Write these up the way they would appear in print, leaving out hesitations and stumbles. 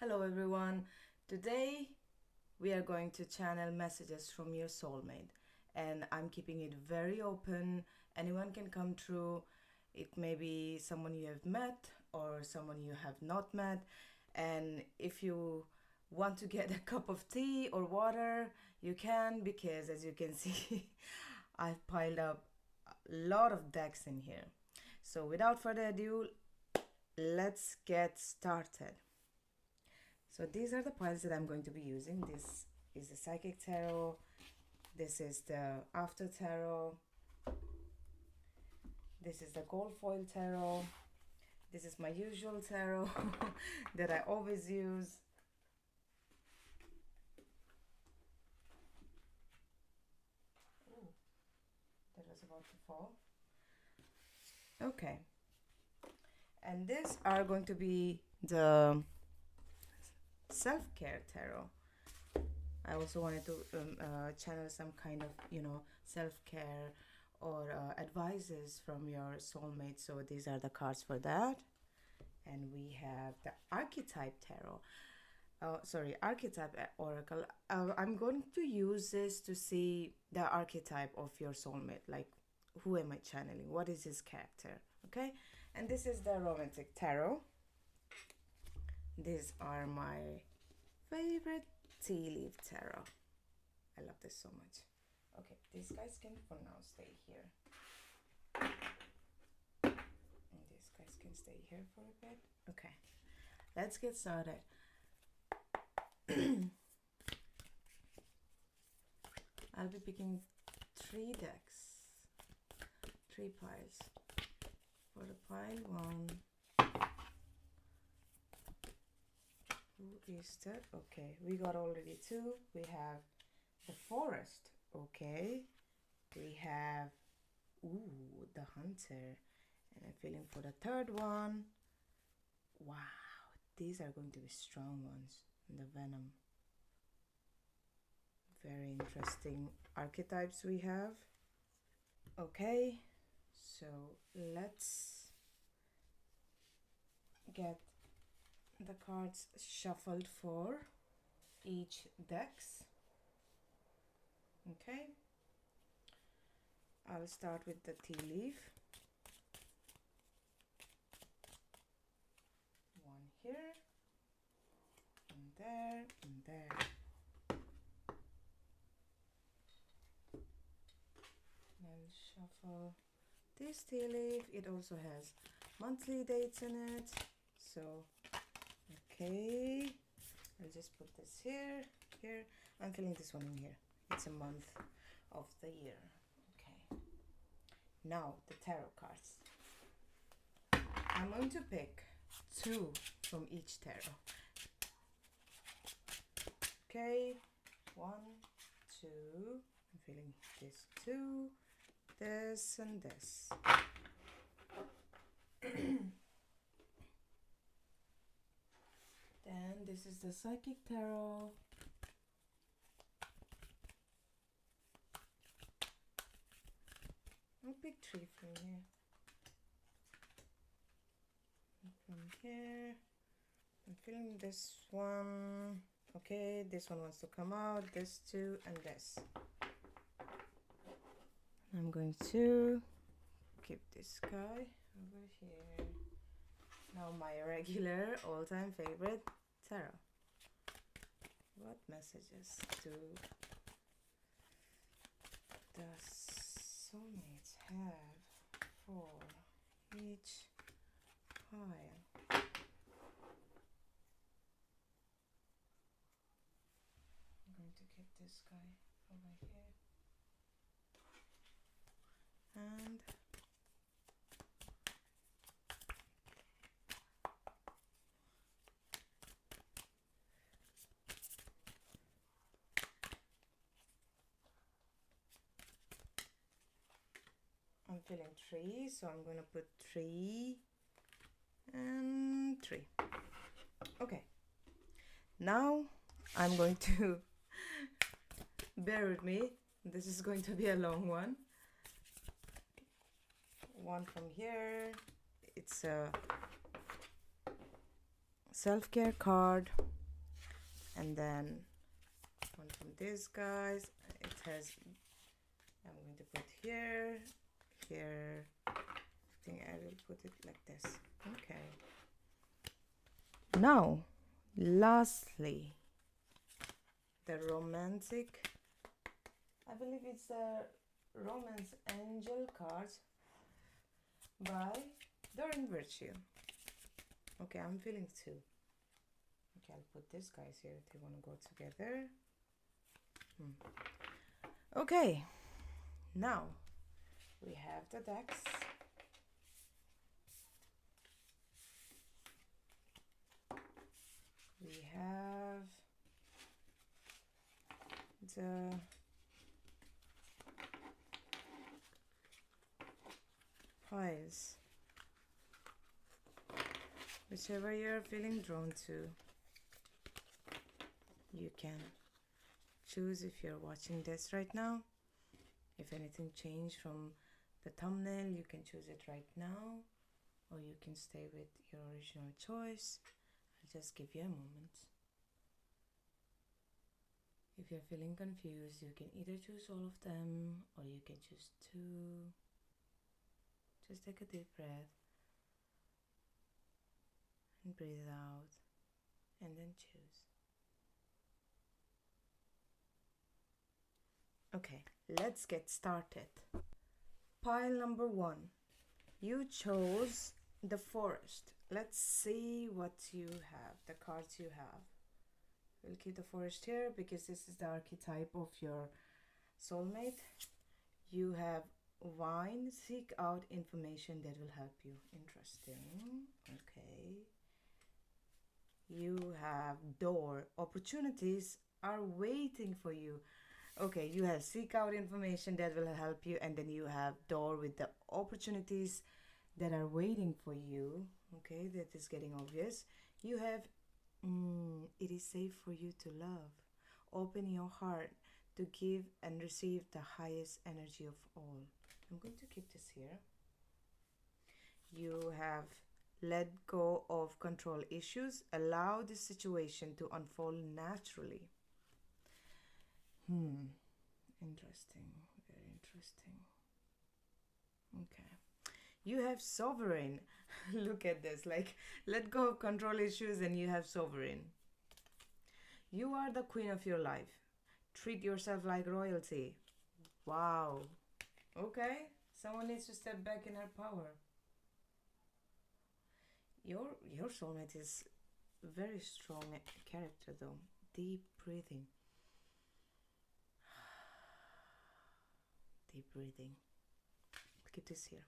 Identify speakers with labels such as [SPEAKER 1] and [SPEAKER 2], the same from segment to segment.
[SPEAKER 1] Hello everyone. Today we are going to channel messages from your soulmate, and I'm keeping it very open. Anyone can come through. It may be someone you have met or someone you have not met. And if you want to get a cup of tea or water, you can, because as you can see, I've piled up a lot of decks in here. So without further ado, let's get started. So these are the piles that I'm going to be using. This is the Psychic Tarot. This is the After Tarot. This is the Gold Foil Tarot. This is my usual tarot that I always use. Ooh, that was about to fall. Okay. And these are going to be the self-care tarot. I also wanted to channel some kind of self-care or advices from your soulmate, so these are the cards for that. And we have the archetype tarot, archetype oracle. I'm going to use this to see the archetype of your soulmate, like who am I channeling, what is his character. Okay. And this is the romantic tarot. These are my favorite tea leaf tarot. I love this so much. Okay, these guys can for now stay here. And these guys can stay here for a bit. Okay, let's get started. I'll be picking 3 decks, 3 piles. For the pile 1, who is that? Okay, we got already 2. We have the forest. Okay, we have the hunter, and I'm feeling for the 3rd one. Wow, these are going to be strong ones. The Venom. Very interesting archetypes we have. Okay, so let's get the cards shuffled for each decks. Okay, I'll start with the tea leaf. 1 here, and there, and there. I'll shuffle this tea leaf. It also has monthly dates in it, so okay, I'll just put this here. I'm filling this one in here. It's a month of the year. Okay, now the tarot cards. I'm going to pick 2 from each tarot. Okay, 1, 2. I'm feeling this 2, this, and this. Then this is the Psychic Tarot. I'll pick 3 from here. And from here, I'm feeling this one. Okay, this one wants to come out. This 2 and this. I'm going to keep this guy over here. Now my regular all-time favorite tarot. What messages do the soulmates have for each pile? I'm going to keep this guy over here. And I'm feeling 3, so I'm going to put 3 and 3. Okay, now I'm going to bear with me. This is going to be a long one. 1 from here. It's a self-care card, and then one from this guys. It has, I'm going to put here. I think I will put it like this. Okay. Now, lastly, the romantic, I believe it's a romance angel cards by Doreen Virtue. Okay, I'm feeling two. Okay, I'll put this guys here if they want to go together. Okay, now we have the decks. We have the piles. Whichever you're feeling drawn to, you can choose if you're watching this right now. If anything changed from the thumbnail, you can choose it right now, or you can stay with your original choice. I'll just give you a moment. If you're feeling confused, you can either choose all of them or you can choose two. Just take a deep breath and breathe out, and then choose. Okay, let's get started. Pile number one. You chose the forest. Let's see what you have, the cards you have. We'll keep the forest here because this is the archetype of your soulmate. You have wine, seek out information that will help you. Interesting. Okay. You have door, opportunities are waiting for you. Okay, you have seek out information that will help you, and then you have door with the opportunities that are waiting for you. Okay, that is getting obvious. You have it is safe for you to love. Open your heart to give and receive the highest energy of all. I'm going to keep this here. You have let go of control issues. Allow the situation to unfold naturally. Interesting. Very interesting. Okay. You have sovereign. Look at this. Like, let go of control issues and you have sovereign. You are the queen of your life. Treat yourself like royalty. Wow. Okay. Someone needs to step back in her power. Your soulmate is very strong character though. Deep breathing. Deep breathing. Keep this here.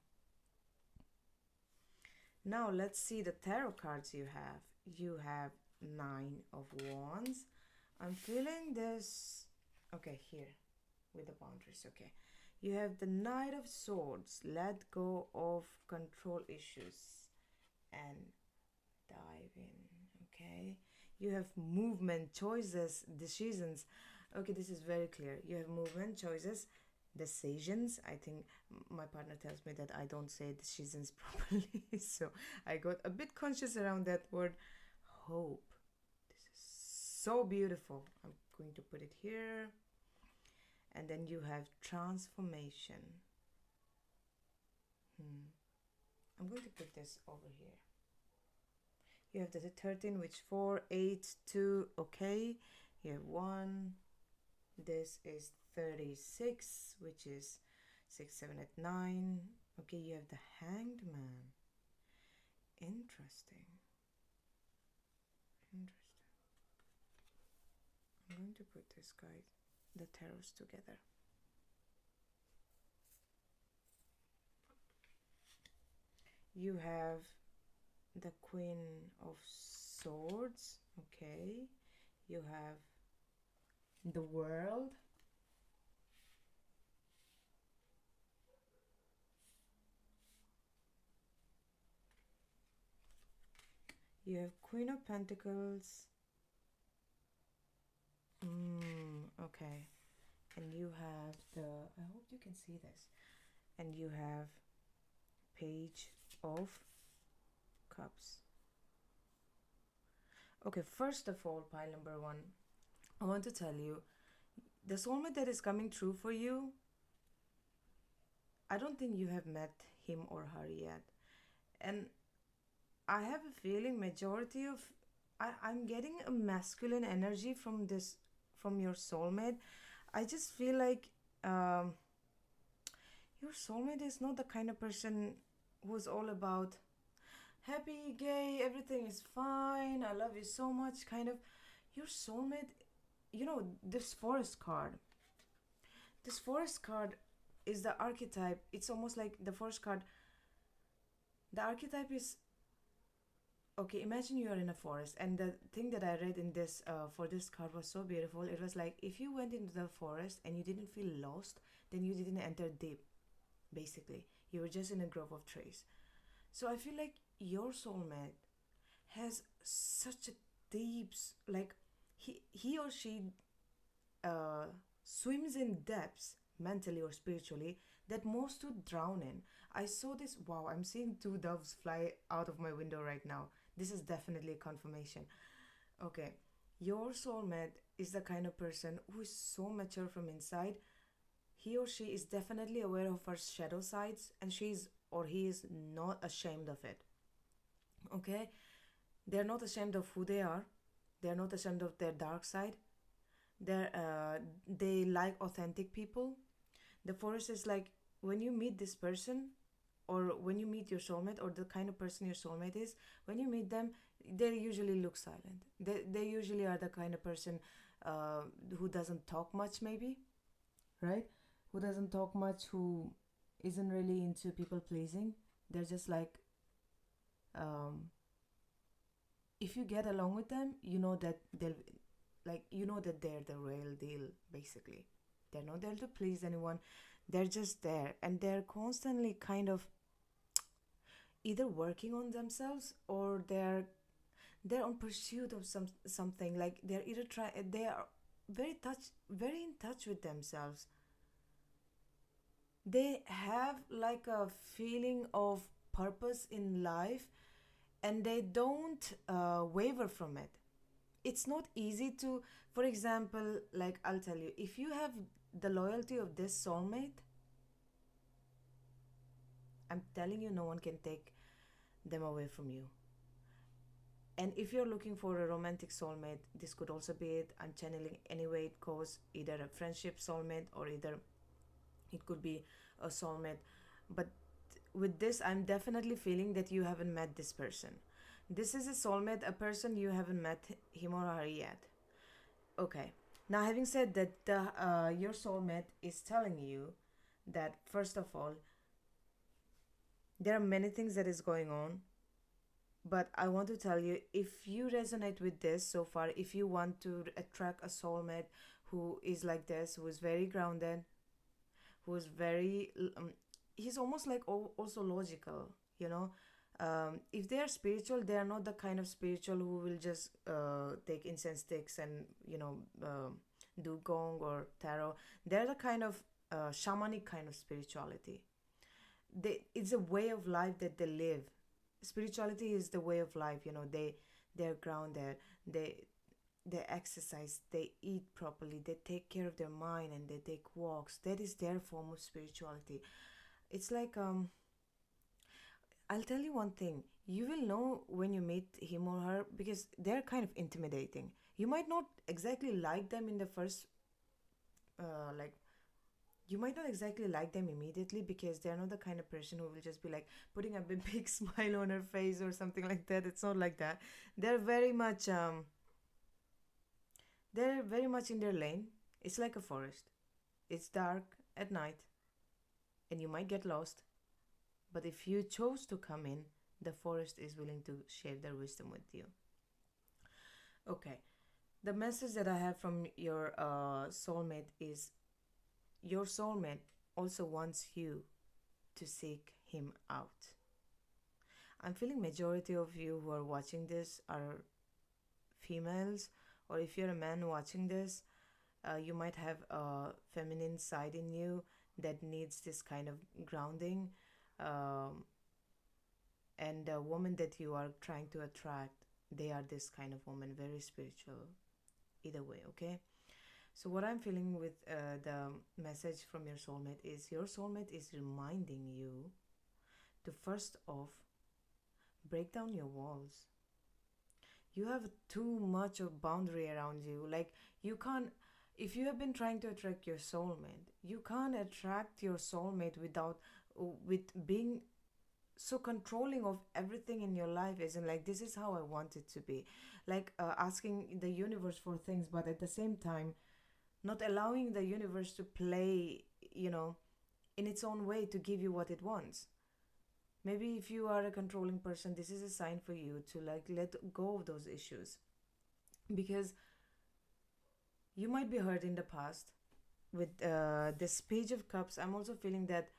[SPEAKER 1] Now let's see the tarot cards you have. You have 9 of Wands. I'm feeling this. Okay, here with the boundaries. Okay. You have the Knight of Swords. Let go of control issues and dive in. Okay. You have movement, choices, decisions. Okay, this is very clear. You have movement, choices, decisions. I think my partner tells me that I don't say decisions properly, so I got a bit conscious around that word. Hope. This is so beautiful. I'm going to put it here. And then you have transformation. I'm going to put this over here. You have the 13, which 4, 8, 2. Okay. You have 1. This is 36, which is 6, 7, 8, 9. Okay, you have the Hanged Man. Interesting. I'm going to put this guy, the tarots together. You have the Queen of Swords. Okay. You have the World. You have Queen of Pentacles. Okay. And you have the, I hope you can see this. And you have Page of Cups. Okay, first of all, pile number one, I want to tell you the soulmate that is coming true for you, I don't think you have met him or her yet. And I have a feeling majority of I'm getting a masculine energy from this, from your soulmate. I just feel like um, your soulmate is not the kind of person who's all about happy, gay, everything is fine, I love you so much kind of. Your soulmate, you know, this forest card is the archetype. It's almost like the forest card, the archetype is, okay, imagine you are in a forest, and the thing that I read in this for this card was so beautiful. It was like if you went into the forest and you didn't feel lost, then you didn't enter deep. Basically, you were just in a grove of trees. So I feel like your soulmate has such a deep, like he or she uh, swims in depths mentally or spiritually that most would drown in. I saw this. Wow, I'm seeing two doves fly out of my window right now. This is definitely a confirmation. Okay, your soulmate is the kind of person who is so mature from inside. He or she is definitely aware of her shadow sides, and she's or he is not ashamed of it. Okay, they're not ashamed of who they are. They're not ashamed of their dark side. They like authentic people. The forest is like when you meet this person, or when you meet your soulmate, or the kind of person your soulmate is, when you meet them, they usually look silent. They usually are the kind of person uh, who doesn't talk much, maybe, right? Who doesn't talk much, who isn't really into people pleasing. They're just like, um, if you get along with them, you know that they'll, like, you know that they're the real deal, basically. They're not there to please anyone. They're just there, and they're constantly kind of either working on themselves, or they're on pursuit of something. Like they're either try they are very in touch with themselves. They have like a feeling of purpose in life, and they don't waver from it. It's not easy to, for example, like I'll tell you, if you have the loyalty of this soulmate, I'm telling you, no one can take them away from you. And if you're looking for a romantic soulmate, this could also be it. I'm channeling anyway it goes, either a friendship soulmate, or either it could be a soulmate. But with this, I'm definitely feeling that you haven't met this person. This is a soulmate, a person you haven't met him or her yet. Okay. Now, having said that, your soulmate is telling you that first of all, there are many things that is going on, but I want to tell you, if you resonate with this so far, if you want to attract a soulmate who is like this, who is very grounded, who is very, he's almost like also logical, you know. If they are spiritual, they are not the kind of spiritual who will just take incense sticks and, you know, do gong or tarot. They're the kind of shamanic kind of spirituality. It's a way of life that they live. Spirituality is the way of life, you know. They're grounded. They exercise, they eat properly, they take care of their mind, and they take walks. That is their form of spirituality. It's like, I'll tell you one thing. You will know when you meet him or her, because they're kind of intimidating. You might not exactly like them in the first, like, you might not exactly like them immediately, because they're not the kind of person who will just be like putting a big smile on her face or something like that. It's not like that. They're very much, they're very much in their lane. It's like a forest. It's dark at night, and you might get lost. But if you chose to come in, the forest is willing to share their wisdom with you. Okay, the message that I have from your soulmate is, your soulmate also wants you to seek him out. I'm feeling majority of you who are watching this are females, or if you're a man watching this, you might have a feminine side in you that needs this kind of grounding, um, and a woman that you are trying to attract they are this kind of woman, very spiritual. Either way, okay? So what I'm feeling with the message from your soulmate is reminding you to first off break down your walls. You have too much of boundary around you. Like, you can't, if you have been trying to attract your soulmate, you can't attract your soulmate without with being so controlling of everything in your life, isn't like this is how I want it to be, like asking the universe for things, but at the same time not allowing the universe to play, you know, in its own way to give you what it wants. Maybe if you are a controlling person, this is a sign for you to like let go of those issues, because you might be hurt in the past with this page of cups. I'm also feeling that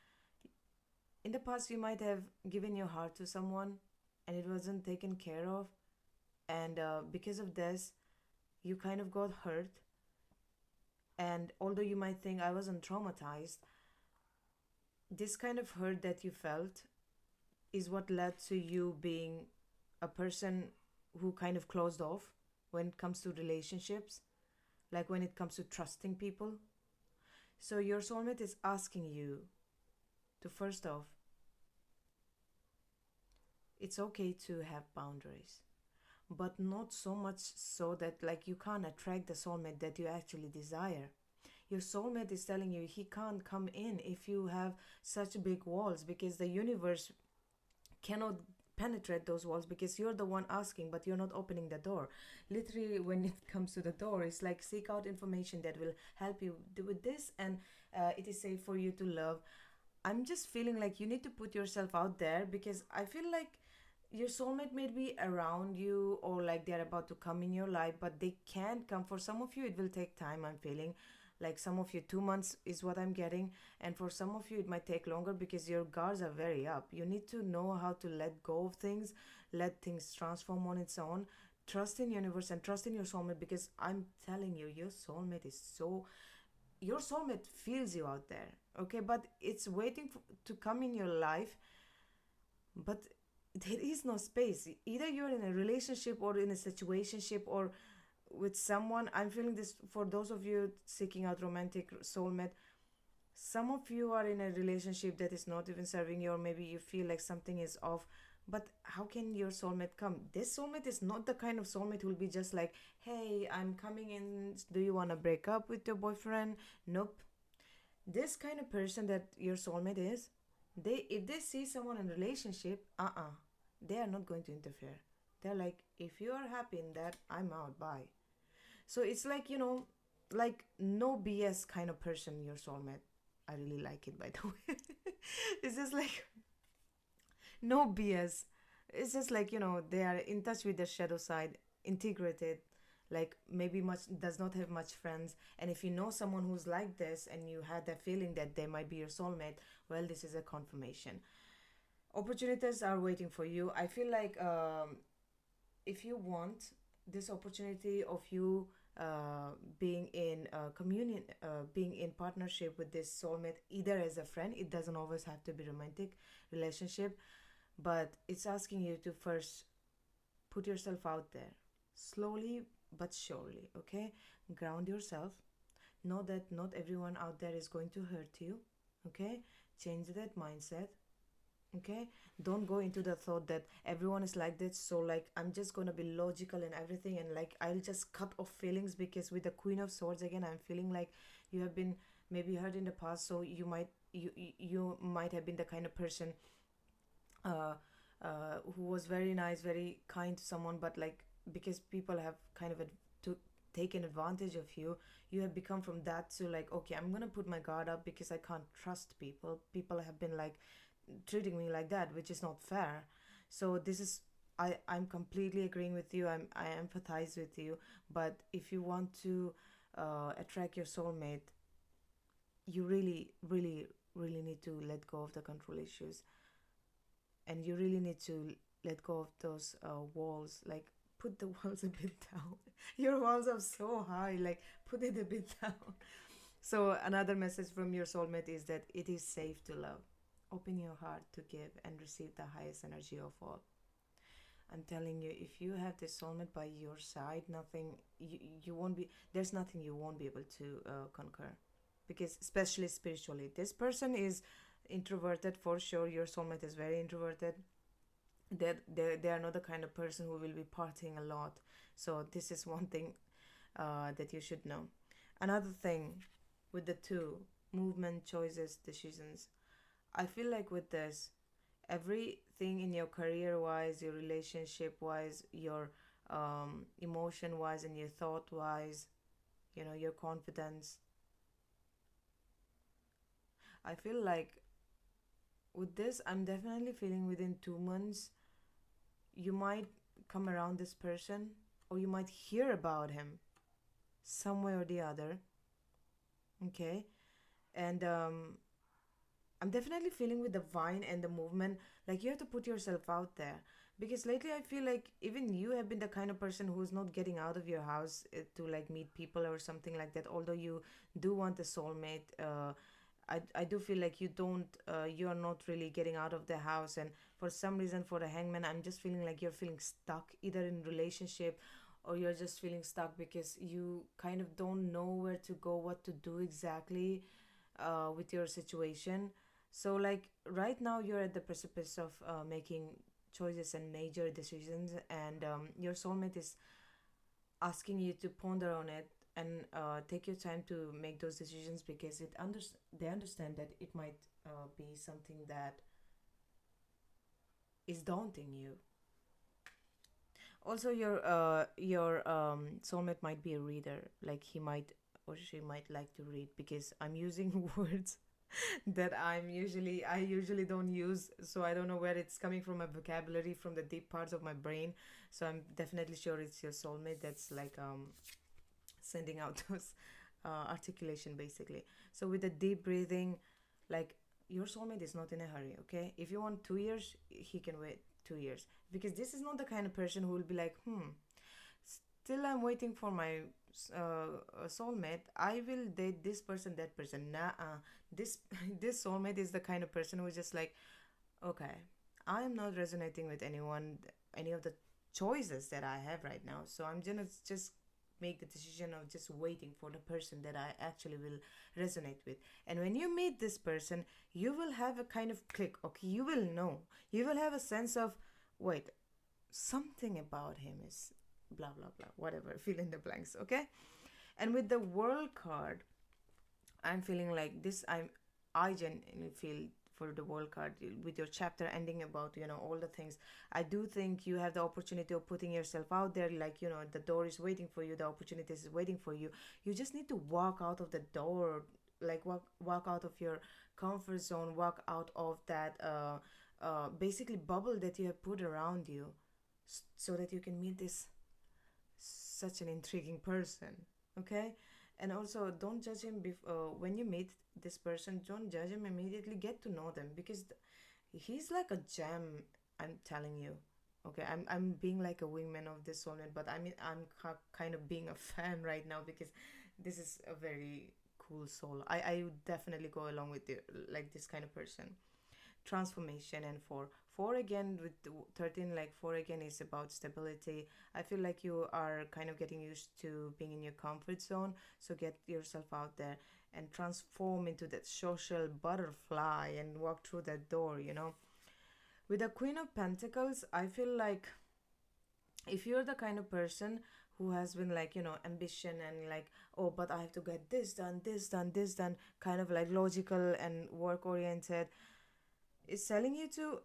[SPEAKER 1] in the past you might have given your heart to someone and it wasn't taken care of, and because of this you kind of got hurt. And although you might think I wasn't traumatized, this kind of hurt that you felt is what led to you being a person who kind of closed off when it comes to relationships, like when it comes to trusting people. So your soulmate is asking you to first off, it's okay to have boundaries, but not so much so that like you can't attract the soulmate that you actually desire. Your soulmate is telling you he can't come in if you have such big walls, because the universe cannot penetrate those walls because you're the one asking but you're not opening the door. Literally, when it comes to the door, it's like seek out information that will help you with this, and it is safe for you to love. I'm just feeling like you need to put yourself out there, because I feel like your soulmate may be around you or like they're about to come in your life, but they can't come. For some of you it will take time, I'm feeling like some of you 2 months is what I'm getting, and for some of you it might take longer because your guards are very up. You need to know how to let go of things, let things transform on its own. Trust in universe and trust in your soulmate, because I'm telling you, your soulmate is so, your soulmate feels you out there, okay? But it's waiting to come in your life, but there is no space. Either you're in a relationship or in a situationship or with someone. I'm feeling this for those of you seeking out romantic soulmate. Some of you are in a relationship that is not even serving you, or maybe you feel like something is off. But how can your soulmate come? This soulmate is not the kind of soulmate who will be just like, hey, I'm coming in, do you want to break up with your boyfriend? Nope. This kind of person that your soulmate is, they, if they see someone in a relationship, they are not going to interfere. They're like, if you are happy in that, I'm out, bye. So it's like, you know, like no BS kind of person, your soulmate. I really like it, by the way. It's just like no BS. It's just like, you know, they are in touch with their shadow side, integrated, like maybe much does not have much friends. And if you know someone who's like this and you had that feeling that they might be your soulmate, well, this is a confirmation. Opportunities are waiting for you. I feel like if you want this opportunity of you being in communion, being in partnership with this soulmate, either as a friend, it doesn't always have to be romantic relationship, but it's asking you to first put yourself out there slowly but surely, okay? Ground yourself. Know that not everyone out there is going to hurt you, okay? Change that mindset, okay? Don't go into the thought that everyone is like this, so like I'm just gonna be logical in everything and like I'll just cut off feelings. Because with the Queen of Swords again, I'm feeling like you have been maybe hurt in the past, so you might have been the kind of person who was very nice, very kind to someone, but like because people have kind of to taken advantage of you, you have become from that to like, okay, I'm gonna put my guard up because I can't trust people. People have been like treating me like that, which is not fair. So this is, I'm completely agreeing with you. I empathize with you. But if you want to attract your soulmate, you really, really, really need to let go of the control issues, and you really need to let go of those walls. Like put the walls a bit down. Your walls are so high. Like put it a bit down. So another message from your soulmate is that it is safe to love. Open your heart to give and receive the highest energy of all. I'm telling you, if you have this soulmate by your side, nothing you won't be there's nothing you won't be able to conquer, because especially spiritually, this person is introverted for sure. Your soulmate is very introverted. They are not the kind of person who will be partying a lot. So this is one thing that you should know. Another thing with the two, movement, choices, decisions. I feel like with this, everything in your career wise, your relationship wise, your emotion wise, and your thought wise, your confidence. I feel like with this, I'm definitely feeling within 2 months, you might come around this person, or you might hear about him some way or the other. Okay. And I'm definitely feeling with the vine and the movement, like you have to put yourself out there. Because lately I feel like even you have been the kind of person who's not getting out of your house to like meet people or something like that. Although you do want a soulmate, I do feel like you're not really getting out of the house. And for some reason, for the hangman, I'm just feeling like you're feeling stuck either in relationship, or you're just feeling stuck because you kind of don't know where to go, what to do exactly with your situation. So, like, right now, you're at the precipice of making choices and major decisions, and your soulmate is asking you to ponder on it and take your time to make those decisions, because they understand that it might be something that is daunting you. Also, your soulmate might be a reader, like he might or she might like to read, because I'm using words that I usually don't use, so I don't know where it's coming from, a vocabulary from the deep parts of my brain. So I'm definitely sure it's your soulmate that's like sending out those articulation basically. So with the deep breathing, like, your soulmate is not in a hurry. Okay, if you want 2 years, he can wait 2 years, because this is not the kind of person who will be like, still I'm waiting for my soulmate, I will date this person, that person. Nah, this this soulmate is the kind of person who is just like, okay, I am not resonating with anyone, any of the choices that I have right now, so I'm gonna just make the decision of just waiting for the person that I actually will resonate with. And when you meet this person, you will have a kind of click. Okay, you will know, you will have a sense of, wait, something about him is blah blah blah, whatever, fill in the blanks. Okay. And with the world card, I'm feeling like this. I genuinely feel for the world card, with your chapter ending about all the things. I do think you have the opportunity of putting yourself out there. Like, the door is waiting for you. The opportunities is waiting for you. You just need to walk out of the door, like walk out of your comfort zone. Walk out of that basically bubble that you have put around you, so that you can meet this such an intriguing person. Okay. And also, don't judge him when you meet this person. Don't judge him immediately. Get to know them, because he's like a gem, I'm telling you. Okay, I'm being like a wingman of this soulmate, but I mean, kind of being a fan right now, because this is a very cool soul. I would definitely go along with like this kind of person. Transformation. And four again with 13, like, four again is about stability. I feel like you are kind of getting used to being in your comfort zone, so get yourself out there and transform into that social butterfly and walk through that door. With the Queen of Pentacles, I feel like if you're the kind of person who has been like, ambition and like, oh, but I have to get this done, this done, this done, kind of like logical and work oriented, is telling you to,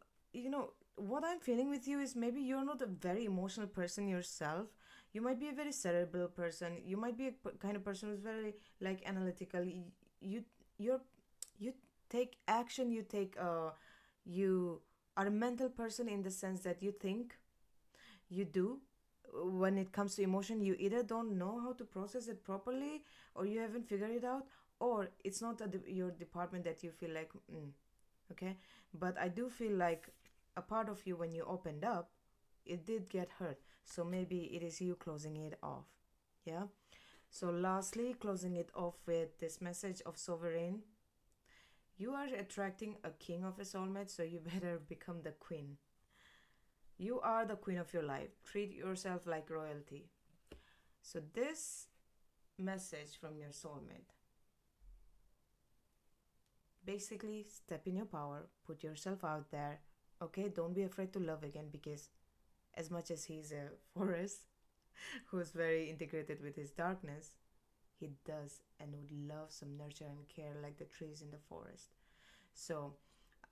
[SPEAKER 1] what I'm feeling with you is, maybe you're not a very emotional person yourself. You might be a very cerebral person. You might be a kind of person who's very like analytical. You you're you take action. You are a mental person, in the sense that you think, you do. When it comes to emotion, you either don't know how to process it properly, or you haven't figured it out, or it's not your department that you feel like, okay. But I do feel like a part of you, when you opened up, it did get hurt, so maybe it is you closing it off. Yeah. So lastly, closing it off with this message of sovereign. You are attracting a king of a soulmate, so you better become the queen. You are the queen of your life. Treat yourself like royalty. So this message from your soulmate, basically, step in your power, put yourself out there. Okay, don't be afraid to love again, because as much as he's a forest who's very integrated with his darkness, he does and would love some nurture and care like the trees in the forest. So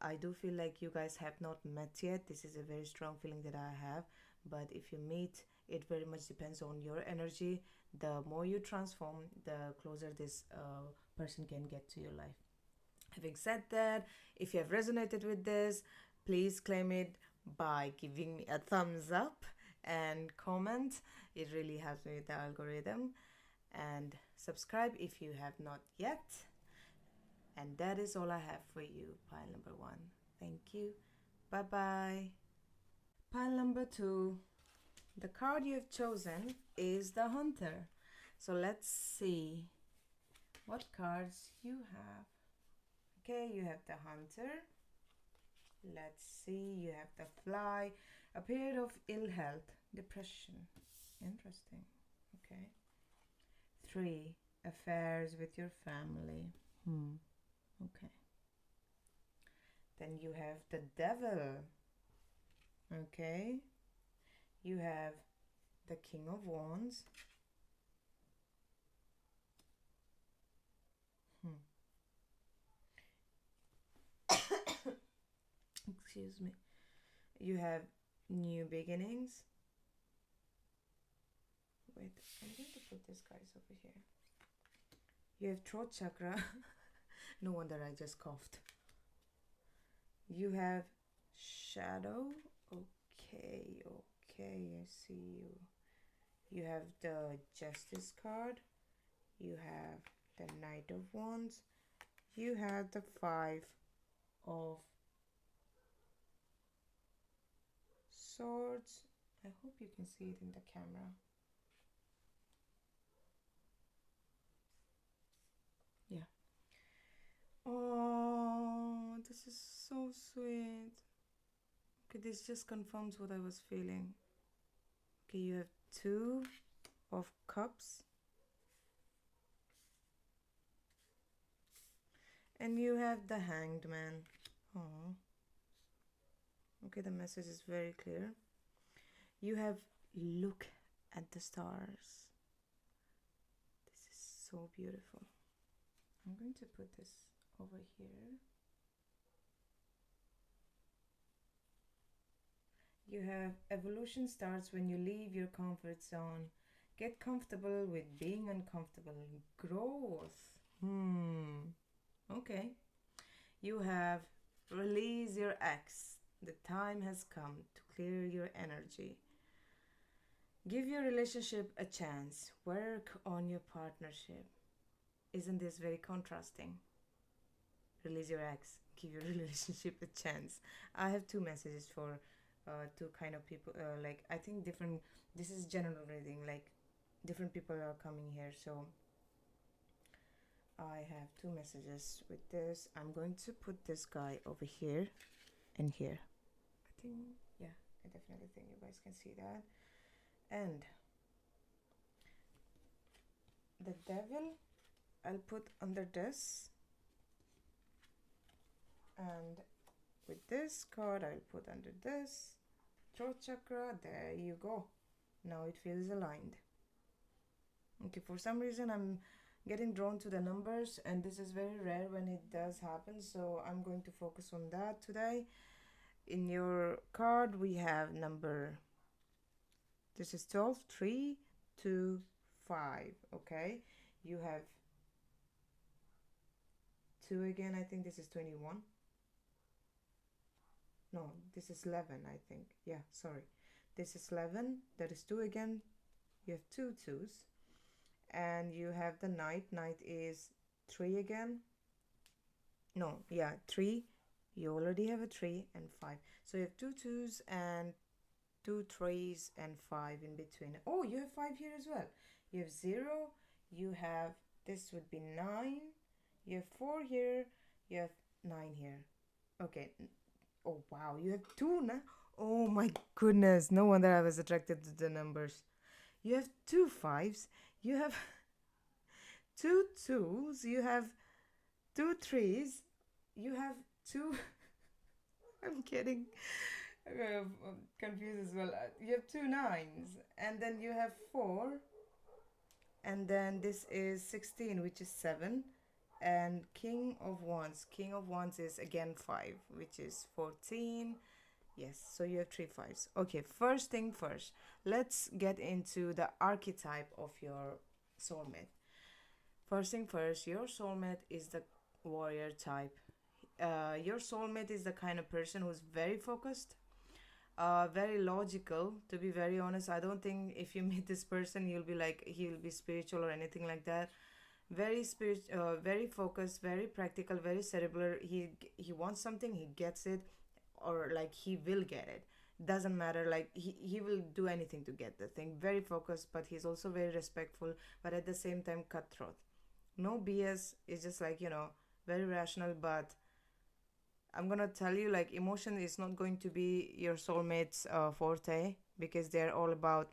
[SPEAKER 1] I do feel like you guys have not met yet. This is a very strong feeling that I have. But if you meet, it very much depends on your energy. The more you transform, the closer this person can get to your life. Having said that, if you have resonated with this, please claim it by giving me a thumbs up and comment. It really helps me with the algorithm. And subscribe if you have not yet. And that is all I have for you, pile number 1. Thank you. Bye bye. Pile number 2. The card you have chosen is the Hunter. So let's see what cards you have. Okay, you have the Hunter. Let's see, you have the Fly. A period of ill health, depression. Interesting. Okay. 3. Affairs with your family. Okay. Then you have the Devil. Okay. You have the King of Wands. Excuse me. You have New Beginnings. Wait, I'm going to put this guys over here. You have Throat Chakra. No wonder I just coughed. You have Shadow. Okay, I see you. You have the Justice card. You have the Knight of Wands. You have the 5 of Swords. I hope you can see it in the camera. Yeah. Oh, this is so sweet. Okay, this just confirms what I was feeling. Okay, you have 2 of Cups. And you have the Hanged Man. Oh. Okay, the message is very clear. You have Look at the Stars. This is so beautiful. I'm going to put this over here. You have Evolution starts when you leave your comfort zone. Get comfortable with being uncomfortable. Growth. Okay. You have Release your ex. The time has come to clear your energy. Give your relationship a chance. Work on your partnership. Isn't this very contrasting? Release your ex. Give your relationship a chance. I have 2 messages for 2 kind of people. Like, I think different. This is general reading. Like, different people are coming here. So I have 2 messages with this. I'm going to put this guy over here and here. I think, yeah, I definitely think you guys can see that. And the Devil, I'll put under this. And with this card, I'll put under this. Throat Chakra, there you go. Now it feels aligned. Okay, for some reason I'm getting drawn to the numbers, and this is very rare when it does happen, so I'm going to focus on that today. In your card we have number, this is 12, 3, 2, 5. Okay, you have 2 again. I think this is 21. No, this is 11, I think. Yeah, sorry, this is 11. That is 2 again. You have 2 2s. And you have the Knight. Knight is 3 again. No, yeah, 3. You already have a 3 and 5. So you have 2 2s and 2 3s and 5 in between. Oh, you have 5 here as well. You have 0. You have, this would be 9. You have 4 here. You have 9 here. Okay. Oh, wow. You have 2 now. Oh my goodness, no wonder I was attracted to the numbers. You have two fives, you have two twos, you have two threes, you have two. I'm getting confused as well. You have two nines, and then you have four, and then this is 16, which is seven, and King of Wands. King of Wands is again five, which is 14. Yes, so you have three fives. Okay, first thing first, let's get into the archetype of your soulmate. First thing first, your soulmate is the warrior type. Your soulmate is the kind of person who's very focused, very logical. To be very honest, I don't think if you meet this person, you'll be like he'll be spiritual or anything like that. Very very focused, very practical, very cerebral. He wants something, he gets it, or like he will get it. Doesn't matter. Like he will do anything to get the thing. Very focused, but he's also very respectful, but at the same time cutthroat. No BS. It's just like very rational, but I'm gonna tell you, like, emotion is not going to be your soulmate's forte, because they're all about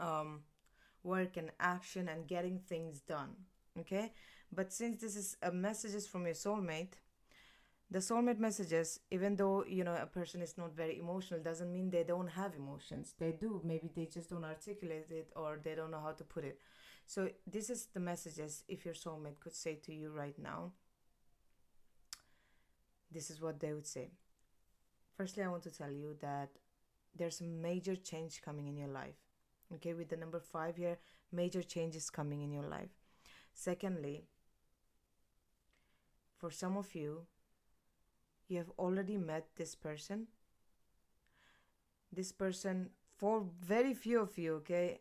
[SPEAKER 1] um, work and action and getting things done. Okay, but since this is a messages from your soulmate, the soulmate messages, even though a person is not very emotional, doesn't mean they don't have emotions. They do. Maybe they just don't articulate it, or they don't know how to put it. So this is the messages if your soulmate could say to you right now. This is what they would say. Firstly, I want to tell you that there's a major change coming in your life. Okay, with the number 5 here, major change is coming in your life. Secondly, for some of you, you have already met this person. This person, for very few of you, okay,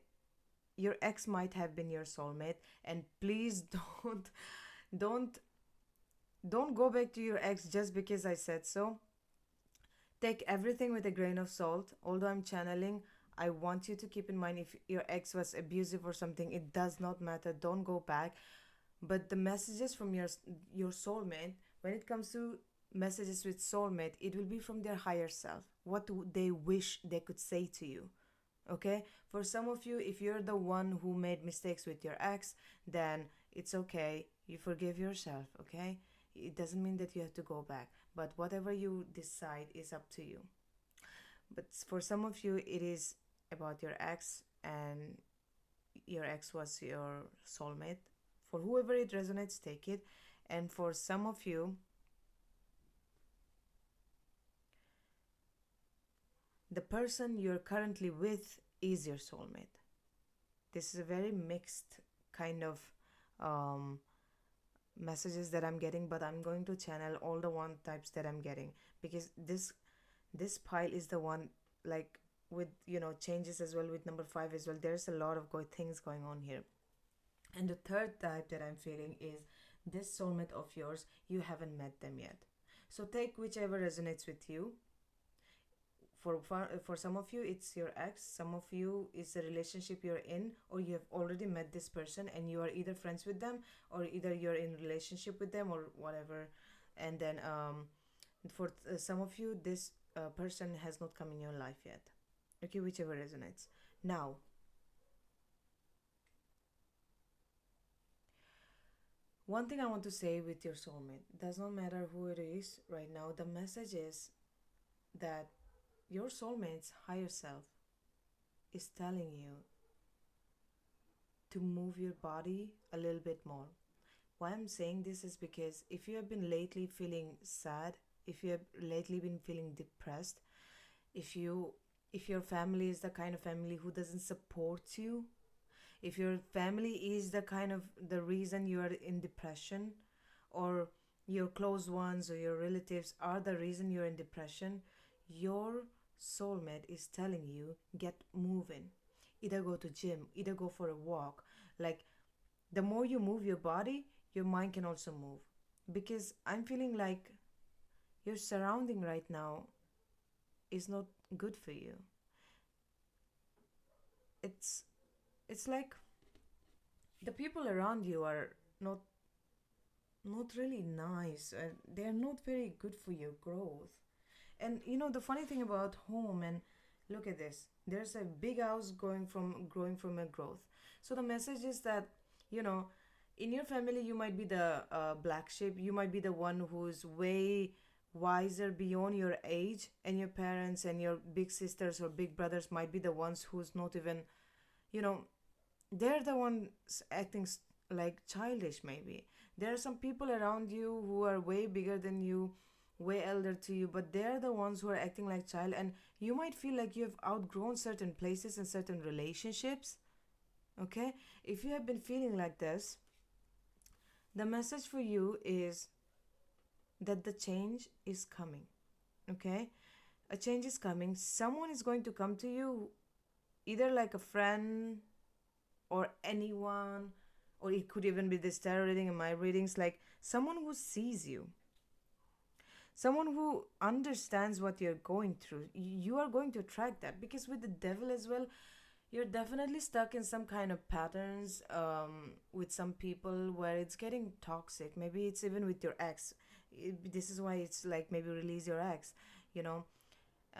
[SPEAKER 1] your ex might have been your soulmate, and please don't don't go back to your ex just because I said so. Take everything with a grain of salt. Although I'm channeling, I want you to keep in mind, if your ex was abusive or something, it does not matter. Don't go back. But the messages from your soulmate, when it comes to messages with soulmate, it will be from their higher self. What do they wish they could say to you? Okay, for some of you, if you're the one who made mistakes with your ex, then it's okay, you forgive yourself. Okay, it doesn't mean that you have to go back, but whatever you decide is up to you. But for some of you, it is about your ex, and your ex was your soulmate. For whoever it resonates, take it. And for some of you, the person you're currently with is your soulmate. This is a very mixed kind of um, messages that I'm getting, but I'm going to channel all the one types that I'm getting, because this pile is the one, like, with changes as well, with number 5 as well. There's a lot of things going on here. And the third type that I'm feeling is this soulmate of yours, you haven't met them yet. So take whichever resonates with you. For some of you, it's your ex. Some of you, it's a relationship you're in, or you have already met this person and you are either friends with them, or either you're in relationship with them, or whatever. And then for some of you, this person has not come in your life yet. Okay, whichever resonates. Now, one thing I want to say with your soulmate, does not matter who it is right now, the message is that your soulmate's higher self is telling you to move your body a little bit more. Why I'm saying this is because if you have been lately feeling sad, if you have lately been feeling depressed, if you if your family is the kind of family who doesn't support you, if your family is the kind of the reason you are in depression, or your close ones or your relatives are the reason you're in depression, your soulmate is telling you, get moving. Either go to gym, either go for a walk. Like, the more you move your body, your mind can also move. Because I'm feeling like your surrounding right now is not good for you. It's it's like the people around you are not really nice, and they're not very good for your growth. And the funny thing about home, and look at this, there's a big house growing from a growth. So the message is that, you know, in your family, you might be the black sheep. You might be the one who's way wiser beyond your age, and your parents and your big sisters or big brothers might be the ones who's not even, you know, they're the ones acting like childish. Maybe there are some people around you who are way bigger than you, way elder to you, but they're the ones who are acting like child, and you might feel like you've outgrown certain places and certain relationships. Okay, if you have been feeling like this, the message for you is that the change is coming. Okay, a change is coming. Someone is going to come to you, either like a friend or anyone, or it could even be this tarot reading and my readings, like someone who sees you, someone who understands what you're going through. You are going to attract that, because with the devil as well, you're definitely stuck in some kind of patterns, with some people where it's getting toxic. Maybe it's even with your ex. This is why it's like, maybe release your ex, you know.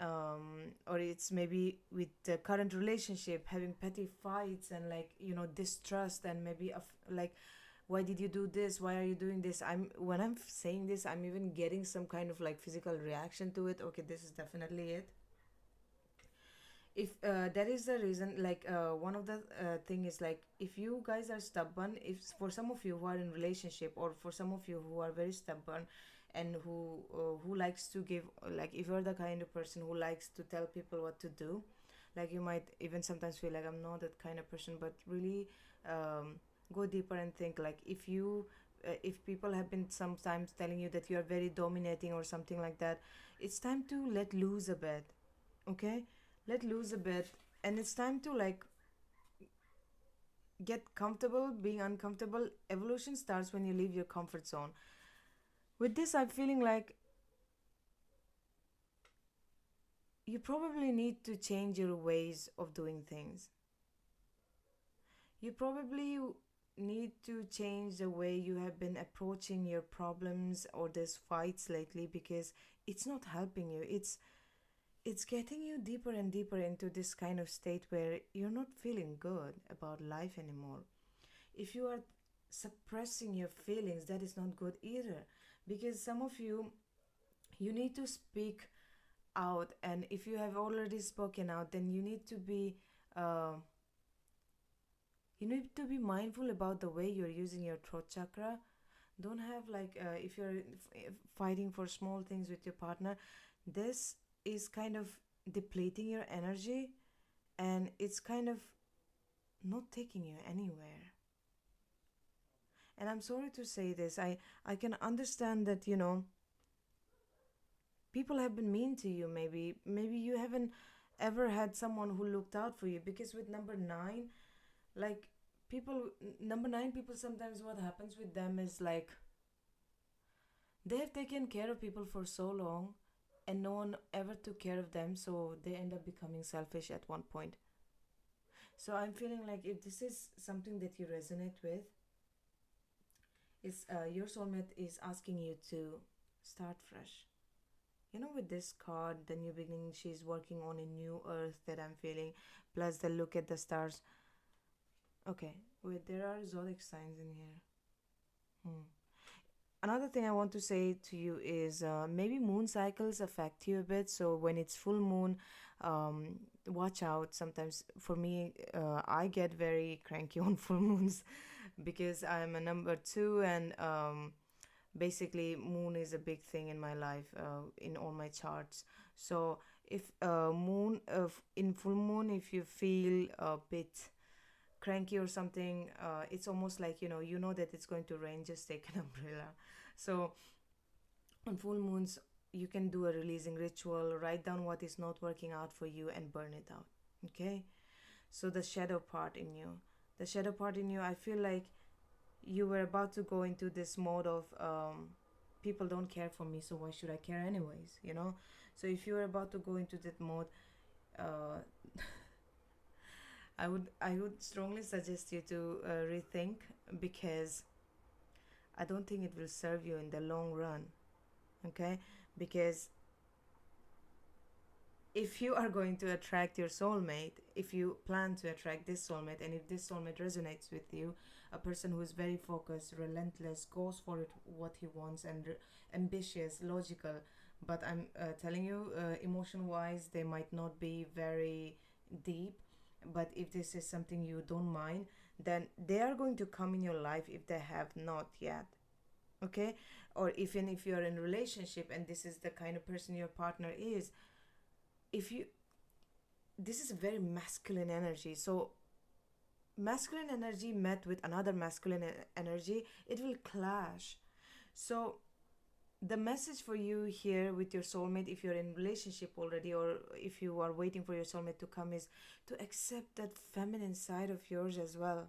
[SPEAKER 1] Or it's maybe with the current relationship, having petty fights and, like, distrust, and maybe like, why did you do this, why are you doing this? When I'm saying this, I'm even getting some kind of like physical reaction to it. Okay, this is definitely it. If that is the reason, like, one of the thing is, like, if you guys are stubborn, if for some of you who are in relationship, or for some of you who are very stubborn, and who likes to give, like, if you're the kind of person who likes to tell people what to do, like, you might even sometimes feel like, I'm not that kind of person, but really, go deeper and think, like, if people have been sometimes telling you that you are very dominating or something like that, it's time to let loose a bit. Okay, let loose a bit, and it's time to, like, get comfortable being uncomfortable. Evolution starts when you leave your comfort zone. With this, I'm feeling like you probably need to change your ways of doing things. You probably need to change the way you have been approaching your problems or these fights lately, because it's not helping you. It's getting you deeper and deeper into this kind of state where you're not feeling good about life anymore. If you are suppressing your feelings, that is not good either, because some of you need to speak out, and if you have already spoken out, then uh, you need to be mindful about the way you're using your throat chakra. Don't have, like, if you're fighting for small things with your partner, this is kind of depleting your energy, and it's kind of not taking you anywhere. And I'm sorry to say this, I can understand that, people have been mean to you. Maybe you haven't ever had someone who looked out for you, because with number 9, like, number 9 people, sometimes what happens with them is, like, they have taken care of people for so long, and no one ever took care of them, so they end up becoming selfish at one point. So I'm feeling like, if this is something that you resonate with, is your soulmate is asking you to start fresh. With this card, the new beginning, she's working on a new earth that I'm feeling, plus the look at the stars. Okay, wait, there are zodiac signs in here. Hmm. Another thing I want to say to you is, maybe moon cycles affect you a bit. So when it's full moon, watch out. Sometimes for me, I get very cranky on full moons, because I'm a number 2, and basically moon is a big thing in my life, in all my charts. So if moon in full moon, if you feel a bit cranky or something, it's almost like, you know that it's going to rain, just take an umbrella. So on full moons, you can do a releasing ritual, write down what is not working out for you, and burn it out. Okay, so the shadow part in you, I feel like you were about to go into this mode of, people don't care for me, so why should I care anyways. So if you were about to go into that mode, uh, I would strongly suggest you to rethink, because I don't think it will serve you in the long run. Okay, because if you are going to attract your soulmate, if you plan to attract this soulmate, and if this soulmate resonates with you, a person who is very focused, relentless, goes for it, what he wants, and ambitious, logical, but I'm telling you, emotion wise, they might not be very deep. But if this is something you don't mind, then they are going to come in your life if they have not yet. Okay, or even if you're in a relationship and this is the kind of person your partner is, if you, this is a very masculine energy, so masculine energy met with another masculine energy, it will clash. So the message for you here with your soulmate, if you're in relationship already or if you are waiting for your soulmate to come, is to accept that feminine side of yours as well.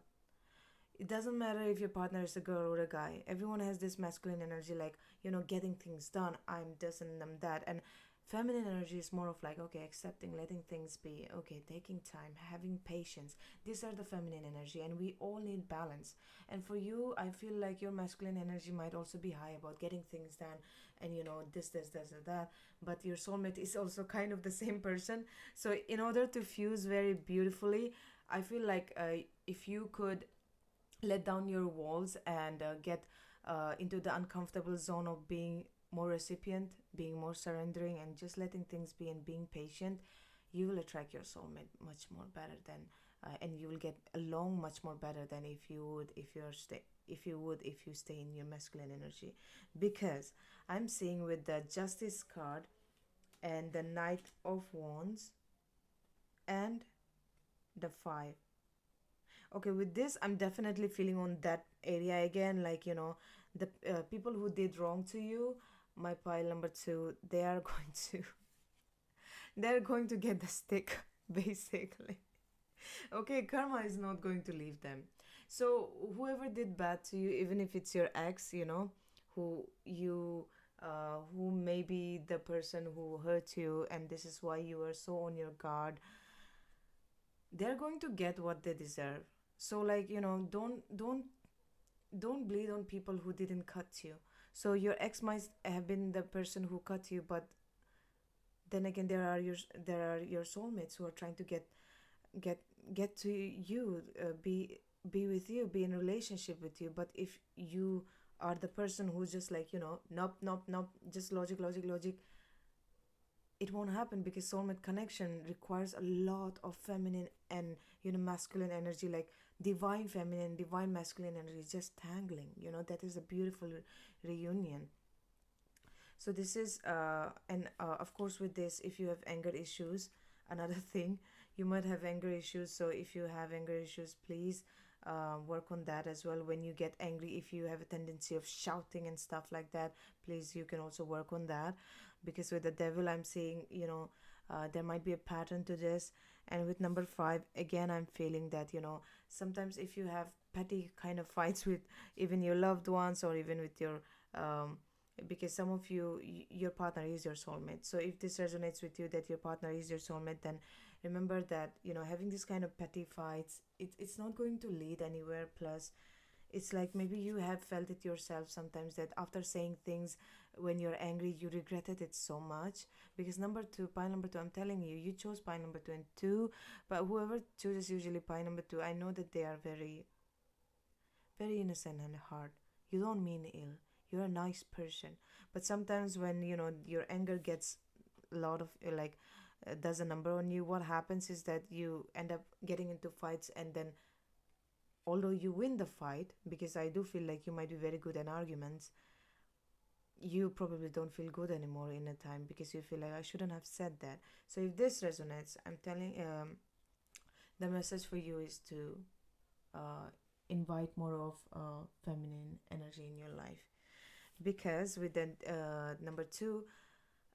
[SPEAKER 1] It doesn't matter if your partner is a girl or a guy, everyone has this masculine energy, like, getting things done, I'm this and I'm that. And feminine energy is more of like, okay, accepting, letting things be, okay, taking time, having patience. These are the feminine energy, and we all need balance. And for you, I feel like your masculine energy might also be high about getting things done, and this or that. But your soulmate is also kind of the same person. So in order to fuse very beautifully, I feel like if you could let down your walls and get into the uncomfortable zone of being more recipient, being more surrendering, and just letting things be and being patient, you will attract your soulmate much more better than, and you will get along much more better than if you stay in your masculine energy. Because I'm seeing with the Justice card and the Knight of Wands and the Five. Okay, with this, I'm definitely feeling on that area again, like, the people who did wrong to you, my pile number two, they are going to they're going to get the stick basically. Okay, karma is not going to leave them. So whoever did bad to you, even if it's your ex, who you who may be the person who hurt you, and this is why you are so on your guard, they're going to get what they deserve. So, like, don't bleed on people who didn't cut you. So your ex might have been the person who cut you, but then again, there are your soulmates who are trying to get get to you, be with you, be in a relationship with you. But if you are the person who's just like, nope, nope, nope, just logic, logic, logic, it won't happen, because soulmate connection requires a lot of feminine and masculine energy, like divine feminine, divine masculine energy, just tangling. That is a beautiful reunion. So this is and of course, with this, if you have anger issues, another thing, you might have anger issues. So if you have anger issues, please work on that as well. When you get angry, if you have a tendency of shouting and stuff like that, please, you can also work on that. Because with the devil, I'm seeing, there might be a pattern to this. And with number five, again, I'm feeling that, sometimes if you have petty kind of fights with even your loved ones, or even with your because some of you, your partner is your soulmate. So if this resonates with you, that your partner is your soulmate, then remember that, having this kind of petty fights, it's not going to lead anywhere. Plus, it's like, maybe you have felt it yourself sometimes, that after saying things when you're angry, you regretted it so much. Because number two, pile number two, I'm telling you, you chose pile number two and two. But whoever chooses usually pile number two, I know that they are very, very innocent and hard. You don't mean ill, you're a nice person. But sometimes when your anger gets a lot of does a number on you, what happens is that you end up getting into fights. And then, although you win the fight, because I do feel like you might be very good in arguments, you probably don't feel good anymore in a time, because you feel like, I shouldn't have said that. So if this resonates, I'm telling, the message for you is to uh, invite more of feminine energy in your life. Because with the number two,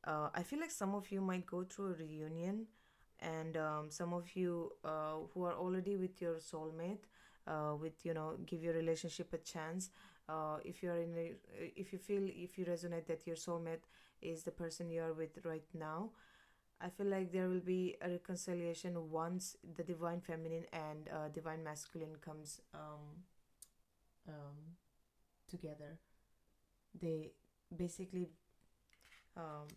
[SPEAKER 1] I feel like some of you might go through a reunion. And some of you who are already with your soulmate, with give your relationship a chance. If you're in a, if you feel, if you resonate that your soulmate is the person you are with right now, I feel like there will be a reconciliation once the divine feminine and divine masculine comes um, together. They basically um,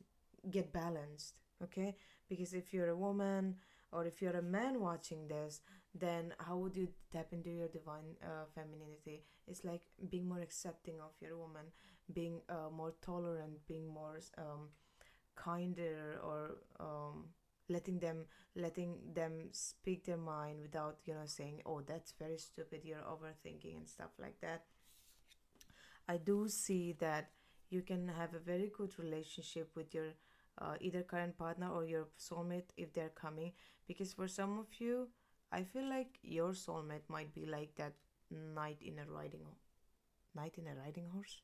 [SPEAKER 1] get balanced. okay? Because if you're a woman or if you're a man watching this, then how would you tap into your divine femininity? It's like being more accepting of your woman, being more tolerant, being more kinder, or letting them speak their mind without, saying, oh, that's very stupid, you're overthinking and stuff like that. I do see that you can have a very good relationship with your either current partner or your soulmate if they're coming, because for some of you, I feel like your soulmate might be like that knight in a riding horse.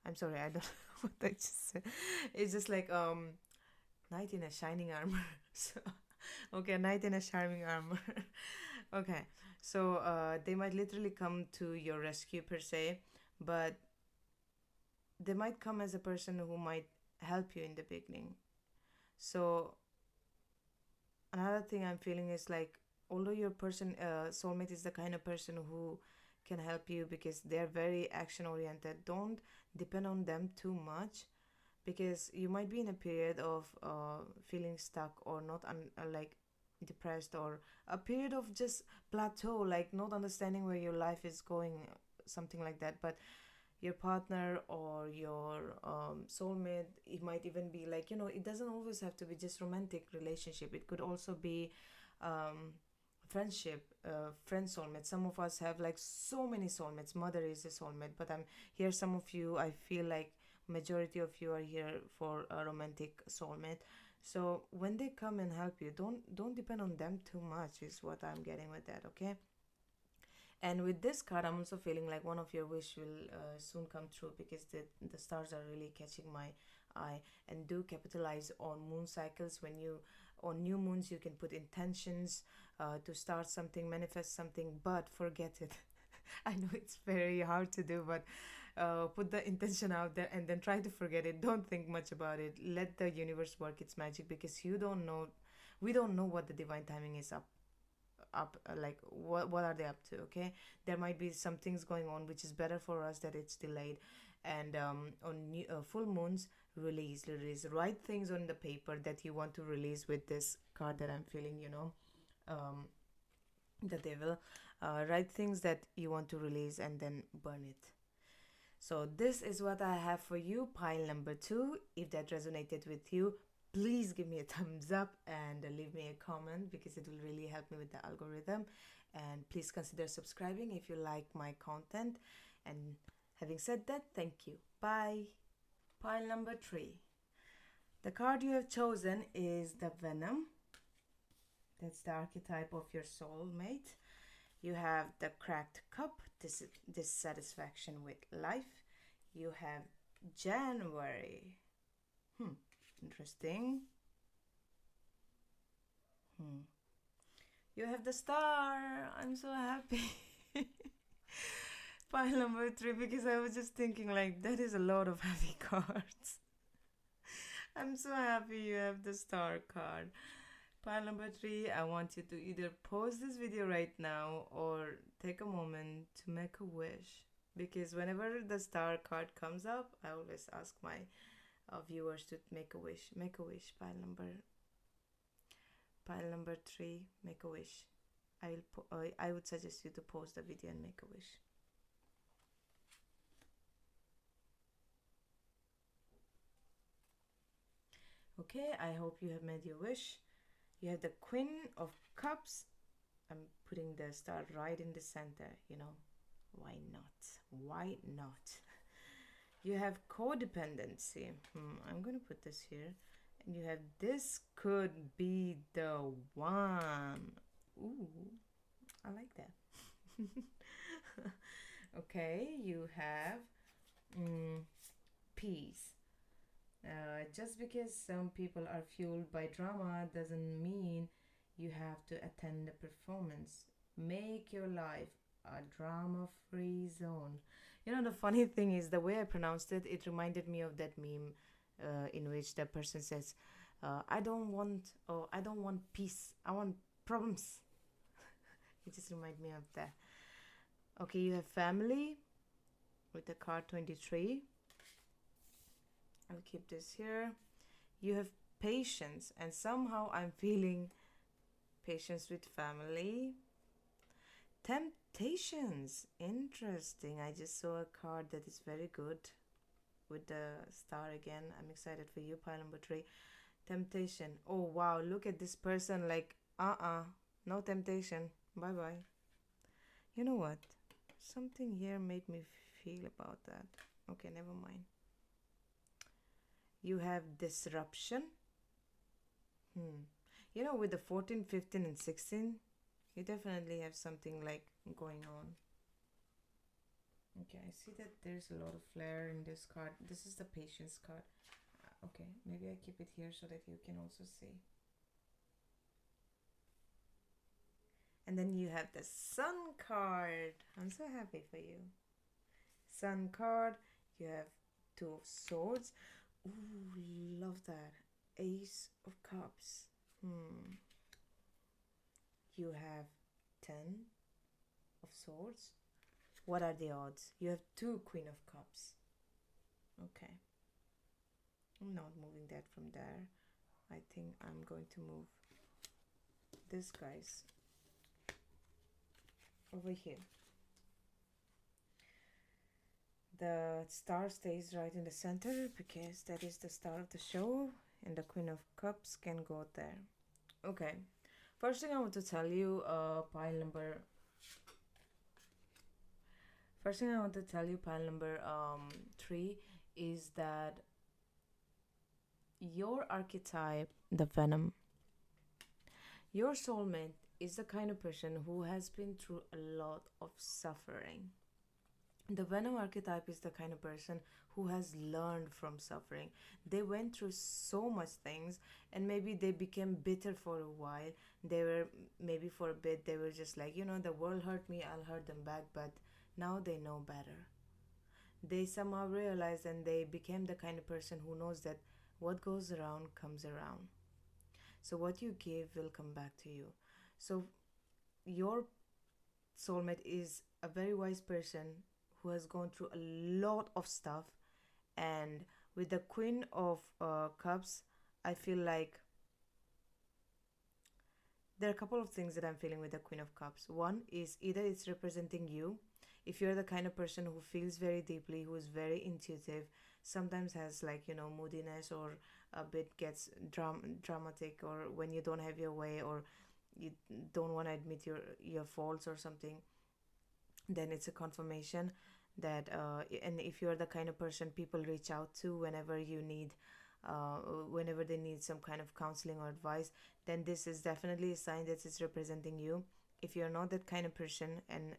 [SPEAKER 1] I'm sorry, I don't know what I just said. It's just like knight in a shining armor. So okay, knight in a shining armor. Okay, so they might literally come to your rescue per se, but they might come as a person who might help you in the beginning. So another thing I'm feeling is like, although your person soulmate is the kind of person who can help you because they're very action oriented, don't depend on them too much, because you might be in a period of feeling stuck or not like depressed, or a period of just plateau, like not understanding where your life is going, something like that. But your partner or your soulmate, it might even be like, it doesn't always have to be just romantic relationship. It could also be friendship, friend soulmate. Some of us have like so many soulmates. Mother is a soulmate, but I'm here, some of you, I feel like majority of you are here for a romantic soulmate. So when they come and help you, don't depend on them too much, is what I'm getting with that, okay? And with this card, I'm also feeling like one of your wish will soon come true, because the stars are really catching my eye. And do capitalize on moon cycles. When you on new moons, you can put intentions to start something, manifest something, but forget it. I know it's very hard to do, but put the intention out there and then try to forget it. Don't think much about it. Let the universe work its magic, because you don't know, we don't know what the divine timing is up like what are they up to, okay? There might be some things going on which is better for us that it's delayed. And on full moons, release, write things on the paper that you want to release with this card that I'm feeling, um, the devil. Write things that you want to release and then burn it. So this is what I have for you, pile number 2. If that resonated with you, please give me a thumbs up and leave me a comment, because it will really help me with the algorithm. And please consider subscribing if you like my content. And having said that, thank you. Bye. Pile number 3. The card you have chosen is the Venom. That's the archetype of your soulmate. You have the cracked cup, dissatisfaction with life. You have January. Interesting. You have the star. I'm so happy. Pile number 3, because I was just thinking like that is a lot of heavy cards. I'm so happy you have the star card. Pile number 3, I want you to either pause this video right now or take a moment to make a wish. Because whenever the star card comes up, I always ask my viewers to make a wish. Make a wish. Pile number 3, make a wish. I would suggest you to pause the video and make a wish. Okay, I hope you have made your wish. You have the Queen of Cups. I'm putting the star right in the center, Why not? Why not? You have codependency. I'm going to put this here. And you have this could be the one. Ooh, I like that. Okay, you have peace. Just because some people are fueled by drama doesn't mean you have to attend a performance. Make your life a drama-free zone. The funny thing is the way I pronounced it. It reminded me of that meme in which the person says, "I don't want peace. I want problems." It just reminded me of that. Okay, you have family with the card 23. I'll keep this here. You have patience, and somehow I'm feeling patience with family. Temptations, interesting. I just saw a card that is very good with the star again. I'm excited for you, pile number 3. Temptation. Oh wow, look at this person, like no temptation, bye bye. You know what, something here made me feel about that. Okay, never mind. You have disruption. You know, with the 14, 15 and 16, you definitely have something like going on. Okay, I see that there's a lot of flair in this card. This is the patience card. Okay, maybe I keep it here so that you can also see. And then you have the Sun card. I'm so happy for you. Sun card. You have 2 of Swords. Ooh, love that. Ace of Cups. You have 10 of Swords. What are the odds? You have 2 Queen of Cups. Okay. I'm not moving that from there. I think I'm going to move this guy's over here. The star stays right in the center because that is the star of the show, and the Queen of Cups can go there. Okay, first thing I want to tell you, pile number 3 is that your archetype, the Venom, your soulmate is the kind of person who has been through a lot of suffering. The Venom archetype is the kind of person who has learned from suffering. They went through so much things, and maybe they became bitter for a while. They were, maybe for a bit, they were just like, the world hurt me, I'll hurt them back. But now they know better. They somehow realized, and they became the kind of person who knows that what goes around comes around. So what you give will come back to you. So your soulmate is a very wise person who has gone through a lot of stuff. And with the Queen of Cups, I feel like there are a couple of things that I'm feeling with the Queen of Cups. One is either it's representing you. If you're the kind of person who feels very deeply, who is very intuitive, sometimes has like, moodiness, or a bit gets dramatic, or when you don't have your way, or you don't want to admit your faults or something, then it's a confirmation that and if you're the kind of person people reach out to whenever they need some kind of counseling or advice, then this is definitely a sign that it's representing you. If you're not that kind of person, and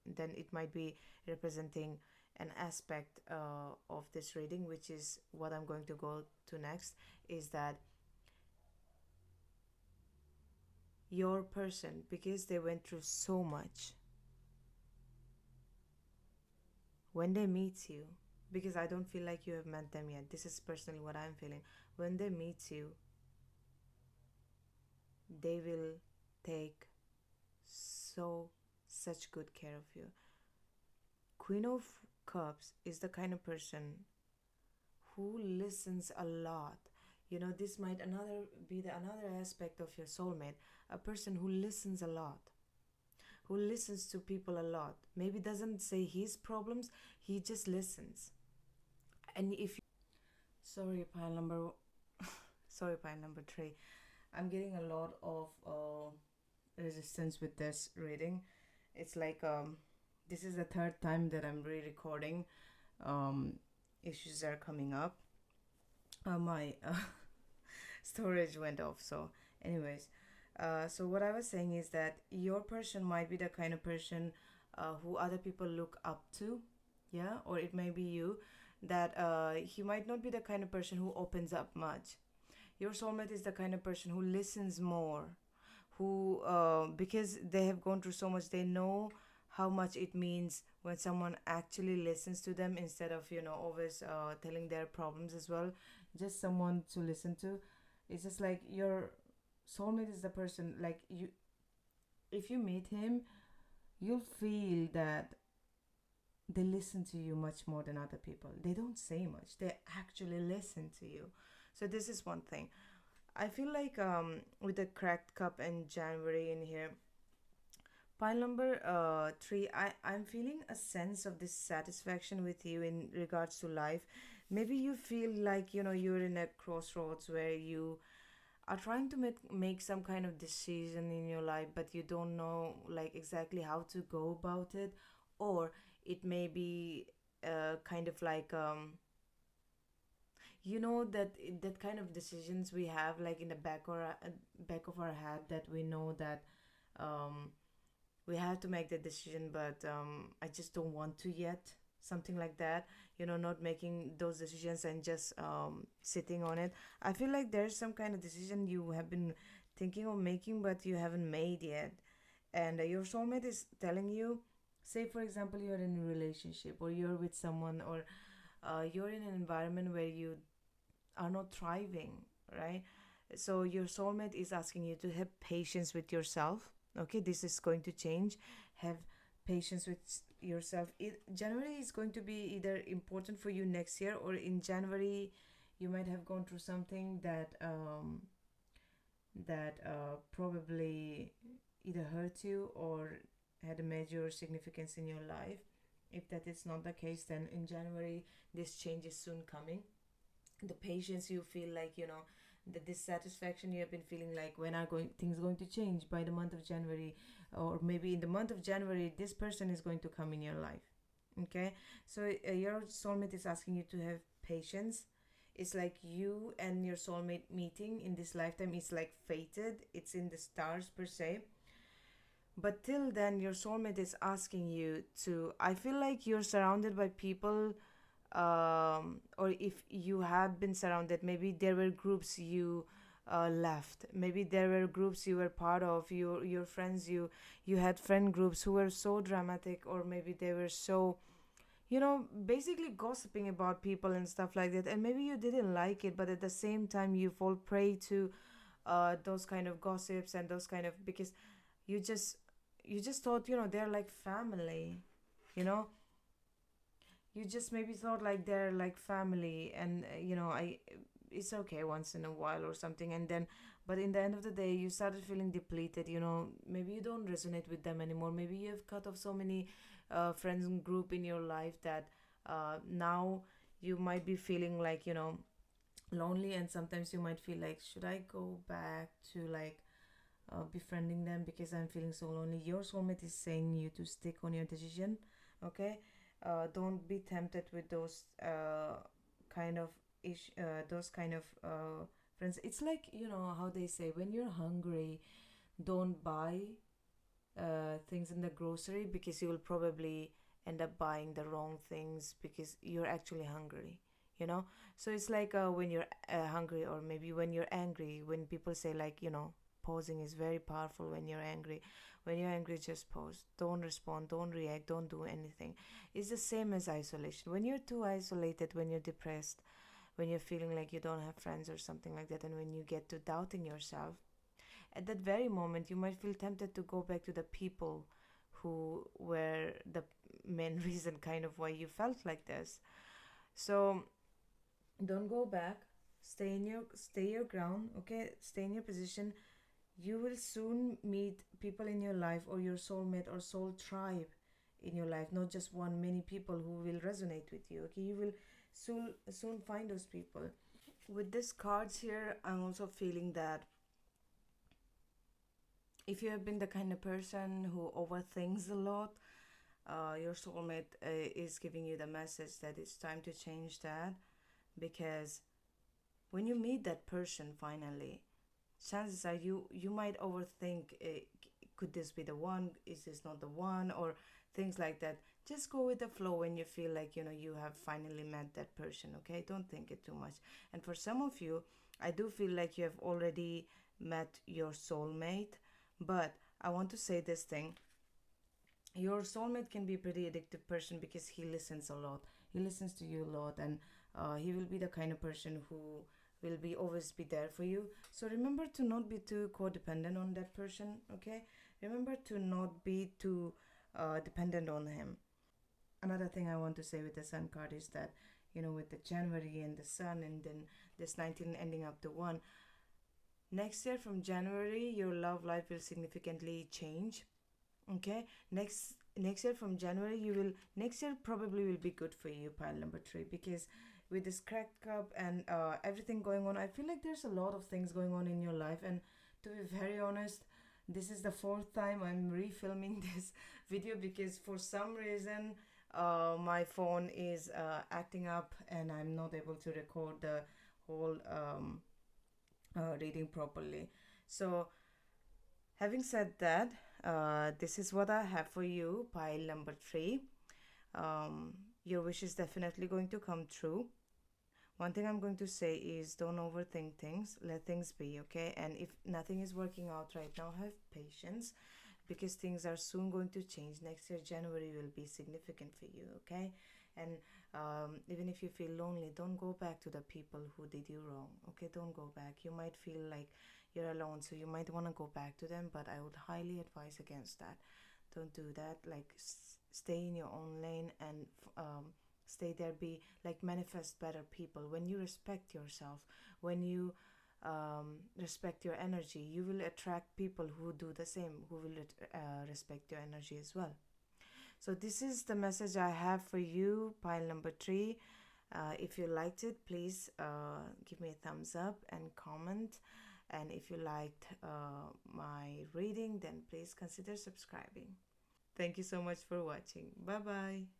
[SPEAKER 1] then it might be representing an aspect of this reading, which is what I'm going to go to next, is that your person, because they went through so much, when they meet you, because I don't feel like you have met them yet, this is personally what I'm feeling, when they meet you, they will take such good care of you. Queen of Cups is the kind of person who listens a lot. This might be another aspect of your soulmate, a person who listens a lot, who listens to people a lot. Maybe doesn't say his problems, he just listens. And if you, sorry, pile number 3, I'm getting a lot of resistance with this reading. It's like this is the 3rd time that I'm re-recording. Issues are coming up. My storage went off. So anyways, so what I was saying is that your person might be the kind of person who other people look up to, yeah, or it may be you, that he might not be the kind of person who opens up much. Your soulmate is the kind of person who listens more, who because they have gone through so much, they know how much it means when someone actually listens to them, instead of always telling their problems as well. Just someone to listen to. It's just like your soulmate is the person, like, you, if you meet him, you'll feel that they listen to you much more than other people. They don't say much, they actually listen to you. So this is one thing. I feel like with the cracked cup in January in here, pile number three, I'm feeling a sense of dissatisfaction with you in regards to life. Maybe you feel like, you're in a crossroads where you are trying to make some kind of decision in your life, but you don't know like exactly how to go about it. Or it may be kind of like that kind of decisions we have like in the back of our head, that we know that um we have to make the decision, but I just don't want to yet, something like that. Not making those decisions and just sitting on it. I feel like there's some kind of decision you have been thinking of making, but you haven't made yet. And your soulmate is telling you, say for example you're in a relationship, or you're with someone, or you're in an environment where you are not thriving, right? So your soulmate is asking you to have patience with yourself. Okay, this is going to change. Have patience with yourself. January is going to be either important for you next year, or in January you might have gone through something that probably either hurt you or had a major significance in your life. If that is not the case, then in January this change is soon coming. The patience you feel, like, the dissatisfaction you have been feeling, like when are going things going to change by the month of January, or maybe in the month of January this person is going to come in your life. Okay, so your soulmate is asking you to have patience. It's like you and your soulmate meeting in this lifetime is like fated, it's in the stars per se. But till then your soulmate is asking you to, I feel like you're surrounded by people, or if you had been surrounded, maybe there were groups you left, maybe there were groups you were part of, your friends, you had friend groups who were so dramatic, or maybe they were so, basically gossiping about people and stuff like that, and maybe you didn't like it, but at the same time you fall prey to those kind of gossips and those kind of, because you just you just thought, they're like family, you know you just maybe thought like they're like family, and I it's okay once in a while or something, and then, but in the end of the day you started feeling depleted. Maybe you don't resonate with them anymore, maybe you've cut off so many friends and group in your life that now you might be feeling like, lonely, and sometimes you might feel like, should I go back to like befriending them because I'm feeling so lonely. Your soulmate is saying you to stick on your decision. Okay, don't be tempted with those kind of those kind of friends. It's like, how they say, when you're hungry, don't buy things in the grocery, because you will probably end up buying the wrong things because you're actually hungry. So it's like when you're hungry, or maybe when you're angry, when people say like, pausing is very powerful. When you're angry, just pause, don't respond, don't react, don't do anything. It's the same as isolation. When you're too isolated, when you're depressed, when you're feeling like you don't have friends or something like that, and when you get to doubting yourself, at that very moment you might feel tempted to go back to the people who were the main reason kind of why you felt like this. So don't go back, stay your ground. Okay, stay in your position. You will soon meet people in your life, or your soulmate or soul tribe in your life, not just one, many people who will resonate with you. Okay, you will soon find those people. With these cards here, I'm also feeling that if you have been the kind of person who overthinks a lot, your soulmate is giving you the message that it's time to change that. Because when you meet that person finally, chances are you might overthink, could this be the one, is this not the one, or things like that. Just go with the flow when you feel like, you have finally met that person. Okay, don't think it too much. And for some of you, I do feel like you have already met your soulmate. But I want to say this thing: your soulmate can be a pretty addictive person, because he listens a lot, he listens to you a lot, and he will be the kind of person who will be always be there for you. So remember to not be too codependent on that person. Okay, remember to not be too dependent on him. Another thing I want to say with the sun card is that with the January and the sun, and then this 19 ending up to 1. Next year from January, your love life will significantly change. Okay, next year from January, next year probably will be good for you, pile number 3, because with this cracked cup and everything going on, I feel like there's a lot of things going on in your life. And to be very honest, this is the fourth time I'm refilming this video, because for some reason my phone is acting up and I'm not able to record the whole reading properly. So having said that, this is what I have for you, pile number 3. Your wish is definitely going to come true. One thing I'm going to say is, don't overthink things, let things be, okay? And if nothing is working out right now, have patience, because things are soon going to change. Next year, January will be significant for you, okay? And even if you feel lonely, don't go back to the people who did you wrong, okay? Don't go back. You might feel like you're alone, so you might want to go back to them, but I would highly advise against that. Don't do that. Like, stay in your own lane and stay there. Be like, manifest better people. When you respect yourself, when you respect your energy, you will attract people who do the same, who will respect your energy as well. So this is the message I have for you, pile number 3. If you liked it, please give me a thumbs up and comment. And if you liked my reading, then please consider subscribing. Thank you so much for watching. Bye bye.